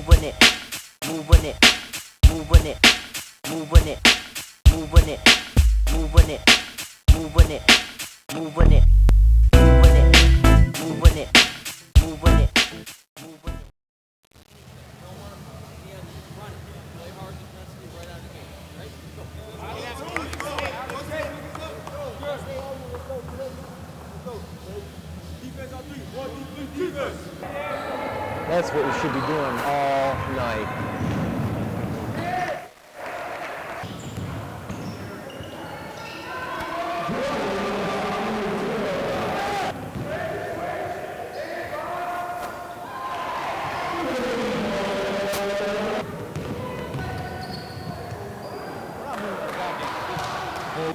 moving it, moving it, moving it, moving it, moving it, moving it, moving it, moving it, moving it, moving it, moving it, moving it. That's what we should be doing all night.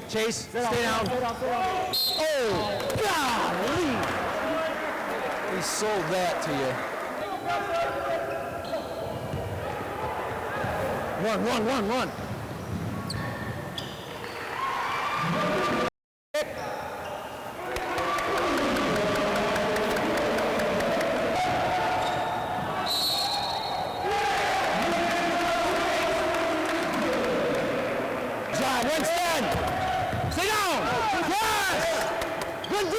Chase, stay down. Oh, golly! He sold that to you. Run. Drive, one stand. Stay down. Yes. Good D.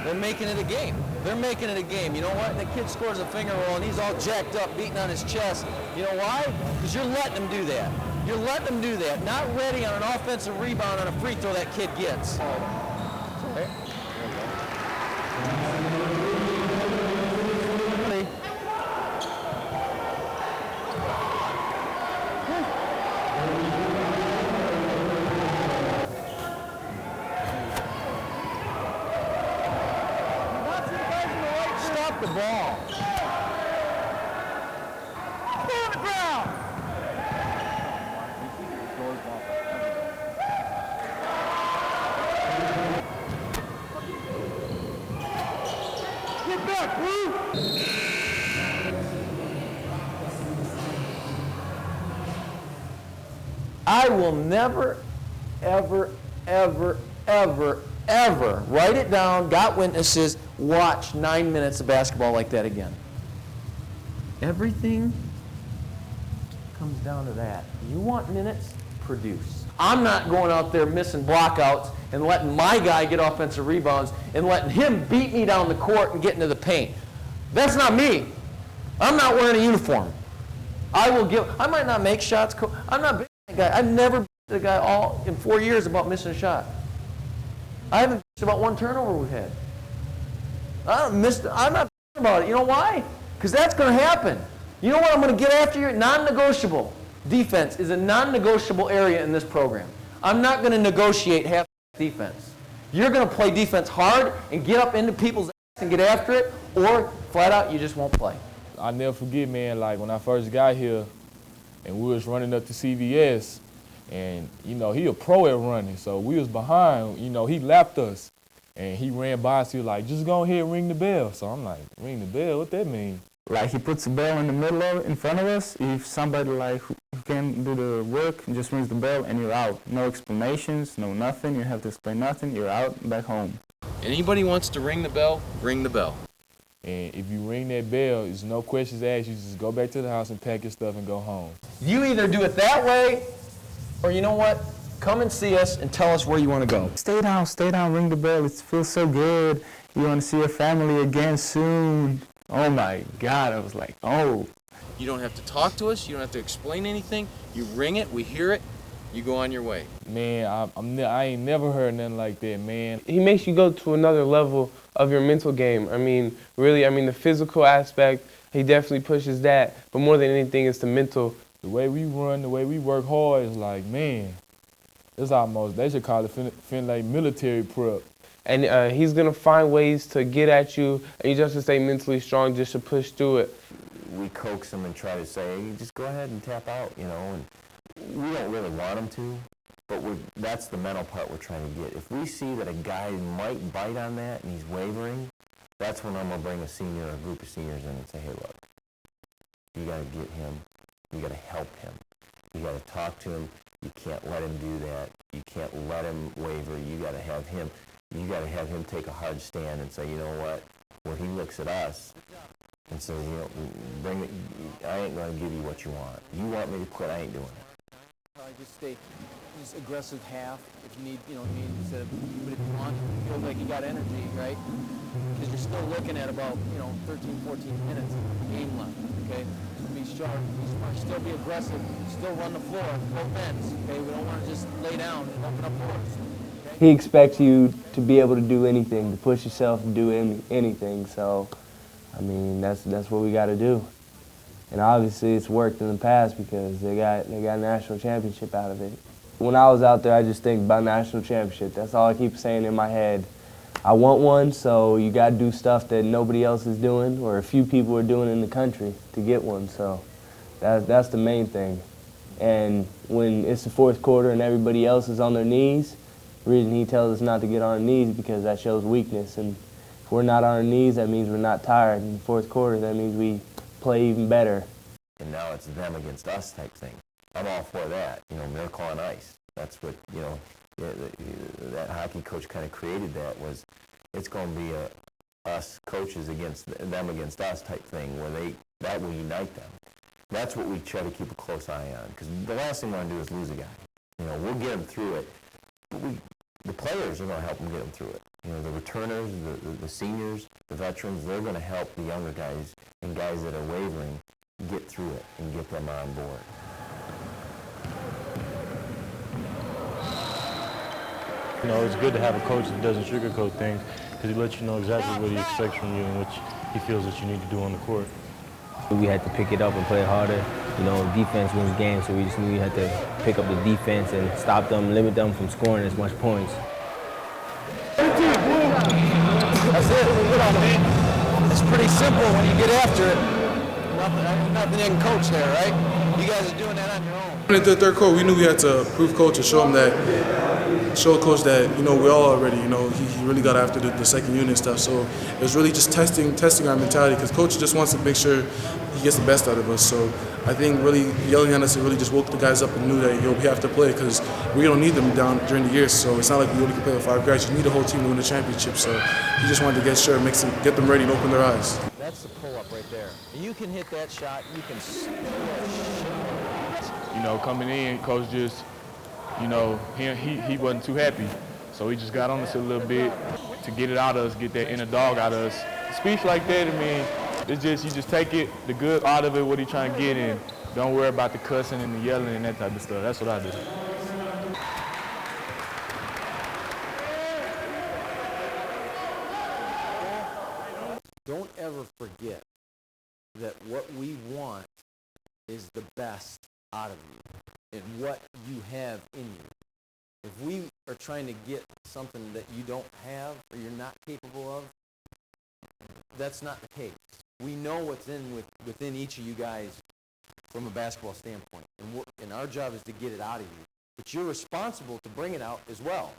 They're making it a game. They're making it a game. You know what? The kid scores a finger roll and he's all jacked up, beating on his chest. You know why? Because you're letting him do that. You're letting him do that. Not ready on an offensive rebound on a free throw that kid gets. Okay. The ball. Put on the ground. Get back, Blue. I will never, ever write it down, got witnesses, watch 9 minutes of basketball like that again. Everything comes down to that. You want minutes? Produce. I'm not going out there missing blockouts and letting my guy get offensive rebounds and letting him beat me down the court and get into the paint. That's not me. I'm not wearing a uniform. I might not make shots. I'm not beating that guy. I've never beat the guy all in 4 years about missing a shot. I haven't bitched about one turnover we've had. I'm not bitching about it. You know why? Because that's going to happen. You know what I'm going to get after you? Non-negotiable. Defense is a non-negotiable area in this program. I'm not going to negotiate half defense. You're going to play defense hard and get up into people's ass and get after it, or flat out, you just won't play. I'll never forget, man, like when I first got here and we was running up to CVS, and, you know, he a pro at running, so we was behind. You know, he lapped us, and he ran by us. He was like, just go ahead and ring the bell. So I'm like, ring the bell? What that mean? Like, he puts the bell in the middle of it, in front of us. If somebody, like, who can't do the work, just rings the bell, and you're out. No explanations, no nothing. You have to explain nothing. You're out, back home. Anybody wants to ring the bell, ring the bell. And if you ring that bell, there's no questions asked. You just go back to the house and pack your stuff and go home. You either do it that way, or you know what? Come and see us and tell us where you want to go. Stay down, ring the bell. It feels so good. You want to see your family again soon. Oh my God, I was like, oh. You don't have to talk to us. You don't have to explain anything. You ring it, we hear it, you go on your way. Man, I ain't never heard nothing like that, man. He makes you go to another level of your mental game. I mean, really, the physical aspect, he definitely pushes that. But more than anything, it's the mental. The way we run, the way we work hard is like, man, it's almost, they should call it Findlay military prep. And he's going to find ways to get at you, and you just have to stay mentally strong just to push through it. We coax them and try to say, hey, just go ahead and tap out, you know, and we don't really want them to, but that's the mental part we're trying to get. If we see that a guy might bite on that and he's wavering, that's when I'm going to bring a group of seniors in and say, hey, look, You got to get him. You got to help him. You got to talk to him. You can't let him do that. You can't let him waver. You got to have him. You got to have him take a hard stand and say, you know what? When he looks at us and says, you know, bring it. I ain't going to give you what you want. You want me to quit? I ain't doing it. Just stay, just aggressive half if you need, instead of, but if you want, feel like you got energy, right? Because you're still looking at about, 13, 14 minutes game left, okay? So be sharp, be smart, still be aggressive, still run the floor, both ends, okay? We don't want to just lay down and open up doors. Okay? He expects you to be able to do anything, to push yourself and do anything. So, I mean, that's what we got to do. And obviously it's worked in the past because they got a national championship out of it. When I was out there, I just think about national championship. That's all I keep saying in my head. I want one, so you got to do stuff that nobody else is doing or a few people are doing in the country to get one. So that's the main thing. And when it's the fourth quarter and everybody else is on their knees, the reason he tells us not to get on our knees is because that shows weakness. And if we're not on our knees, that means we're not tired. In the fourth quarter, that means we play even better. And now it's them against us type thing. I'm all for that. Miracle on ice. That's what, that hockey coach kind of created that was it's going to be us coaches against them against us type thing where that will unite them. That's what we try to keep a close eye on because the last thing we want to do is lose a guy. We'll get them through it. But the players are going to help them get them through it. The returners, the seniors, the veterans, they're going to help the younger guys and guys that are wavering get through it and get them on board. It's good to have a coach that doesn't sugarcoat things because he lets you know exactly what he expects from you and what he feels that you need to do on the court. We had to pick it up and play harder. Defense wins games, so we just knew we had to pick up the defense and stop them, limit them from scoring as much points. That's it. Good on it. It's pretty simple when you get after it. Nothing you can coach there, right? You guys are doing that on your own. In the third quarter, we knew we had to prove coach and show coach that, we all already, he really got after the second unit stuff. So it was really just testing our mentality because coach just wants to make sure he gets the best out of us. So I think really yelling at us, it really just woke the guys up and knew that, we have to play because we don't need them down during the year. So it's not like we only can play with 5 guys. You need the whole team to win the championship. So he just wanted to get sure, get them ready and open their eyes. That's the pull-up right there. You can hit that shot. You can Coming in, coach just, he wasn't too happy. So he just got on us a little bit to get it out of us, get that inner dog out of us. A speech like that, it's just, you just take it, the good out of it, what he trying to get in. Don't worry about the cussing and the yelling and that type of stuff. That's what I do. Don't ever forget that what we want is the best out of you and what you have in you. If we are trying to get something that you don't have or you're not capable of, that's not the case. We know what's within each of you guys from a basketball standpoint, and our job is to get it out of you. But you're responsible to bring it out as well.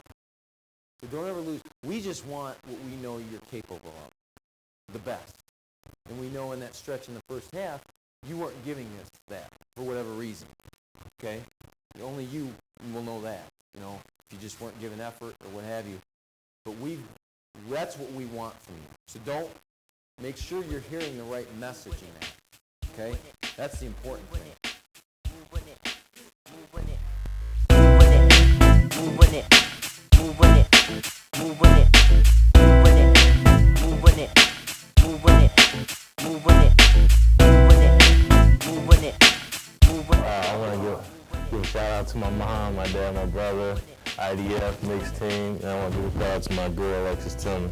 So don't ever lose. We just want what we know you're capable of, the best. And we know in that stretch in the first half, you weren't giving us that for whatever reason, okay? Only you will know that, if you just weren't giving effort or what have you. But that's what we want from you. So don't, make sure you're hearing the right message in that, okay? That's the important thing. I want to give a shout out to my mom, my dad, my brother, IDF, mixed team, and I want to give a shout out to my girl, Alexis Tillman.